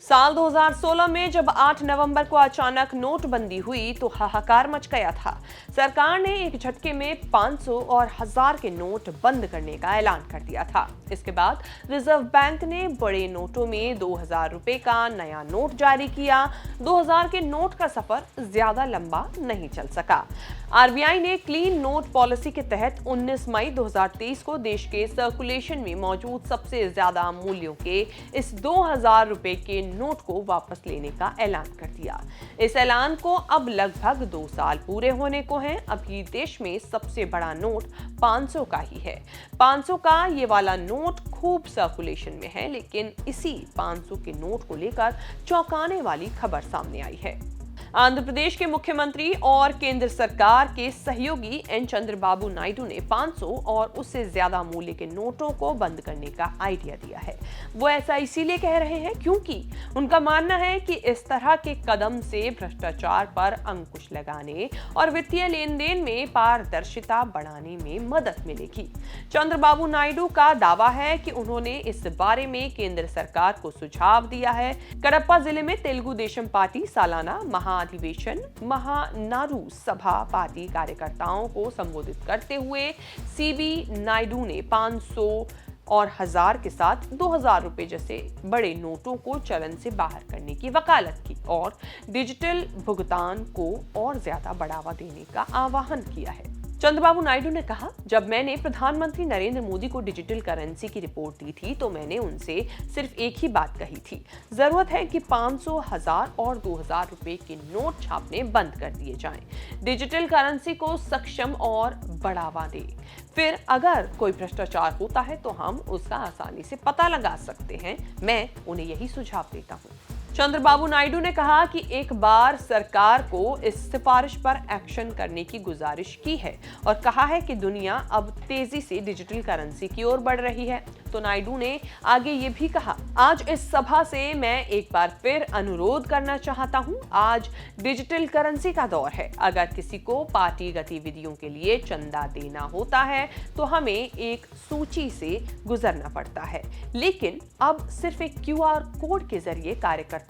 साल 2016 में जब 8 नवंबर को अचानक नोटबंदी हुई तो हाहाकार मच गया था। सरकार ने एक झटके में 500 और 1000 के नोट बंद करने का ऐलान कर दिया था। इसके बाद रिजर्व बैंक ने बड़े नोटों में 2000 रुपए का नया नोट जारी किया। 2000 के नोट का सफर ज्यादा लंबा नहीं चल सका। आरबीआई ने क्लीन नोट पॉलिसी के तहत 19 मई 2023 को देश के सर्कुलेशन में मौजूद सबसे ज्यादा मूल्यों के इस 2000 रुपए के नोट को वापस लेने का ऐलान कर दिया। इस ऐलान को अब लगभग 2 साल पूरे होने को हैं। अभी देश में सबसे बड़ा नोट 500 का ही है। 500 का ये वाला नोट खूब सर्कुलेशन में है, लेकिन इसी 500 के नोट को लेकर चौंकाने वाली खबर सामने आई है। आंध्र प्रदेश के मुख्यमंत्री और केंद्र सरकार के सहयोगी एन चंद्रबाबू नायडू ने 500 और उससे ज्यादा मूल्य के नोटों को बंद करने का आइडिया दिया है। वो ऐसा इसीलिए कह रहे हैं क्योंकि उनका मानना है कि इस तरह के कदम से भ्रष्टाचार पर अंकुश लगाने और वित्तीय लेन देन में पारदर्शिता बढ़ाने में मदद मिलेगी। चंद्रबाबू नायडू का दावा है कि उन्होंने इस बारे में केंद्र सरकार को सुझाव दिया है। कडप्पा जिले में तेलुगु देशम पार्टी सालाना महाधिवेशन महानारू सभा पार्टी कार्यकर्ताओं को संबोधित करते हुए सीबी नायडू ने 500 और 1000 के साथ 2000 रुपए जैसे बड़े नोटों को चलन से बाहर करने की वकालत की और डिजिटल भुगतान को और ज्यादा बढ़ावा देने का आह्वान किया है। चंद्रबाबू नायडू ने कहा, जब मैंने प्रधानमंत्री नरेंद्र मोदी को डिजिटल करेंसी की रिपोर्ट दी थी तो मैंने उनसे सिर्फ एक ही बात कही थी, जरूरत है कि 500, 1000 और 2000 रुपए के नोट छापने बंद कर दिए जाएं। डिजिटल करेंसी को सक्षम और बढ़ावा दे। फिर अगर कोई भ्रष्टाचार होता है तो हम उसका आसानी से पता लगा सकते हैं। मैं उन्हें यही सुझाव देता हूँ। चंद्रबाबू नायडू ने कहा कि एक बार सरकार को इस सिफारिश पर एक्शन करने की गुजारिश की है और कहा है कि दुनिया अब तेजी से डिजिटल करेंसी की ओर बढ़ रही है। तो नायडू ने आगे ये भी कहा, आज इस सभा से मैं एक बार फिर अनुरोध करना चाहता हूं। आज डिजिटल करेंसी का दौर है। अगर किसी को पार्टी गतिविधियों के लिए चंदा देना होता है तो हमें एक सूची से गुजरना पड़ता है, लेकिन अब सिर्फ एक QR कोड के जरिए कार्यकर्ता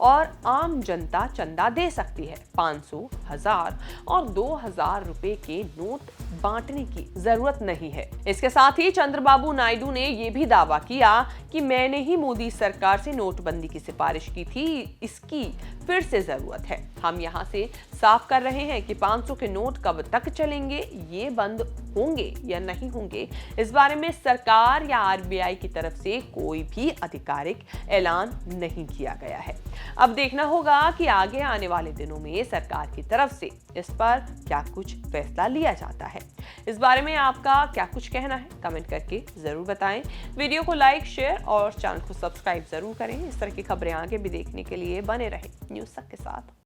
और आम जनता चंदा दे सकती है। 500, 1000 और 2000 रुपए के नोट बांटने की जरूरत नहीं है। इसके साथ ही चंद्रबाबू नायडू ने ये भी दावा किया कि मैंने ही मोदी सरकार से नोटबंदी की सिफारिश की थी, इसकी फिर से जरूरत है। हम यहाँ से साफ कर रहे हैं कि 500 के नोट कब तक चलेंगे, ये बंद होंगे या नहीं होंगे, इस बारे में सरकार या आरबीआई की तरफ से कोई भी आधिकारिक ऐलान नहीं किया गया है। अब देखना होगा कि आगे आने वाले दिनों में सरकार की तरफ से इस पर क्या कुछ फैसला लिया जाता है। इस बारे में आपका क्या कुछ कहना है, कमेंट करके जरूर बताएं। वीडियो को लाइक, शेयर और चैनल को सब्सक्राइब जरूर करें। इस तरह की खबरें आगे भी देखने के लिए बने रहें न्यूज़ तक के साथ।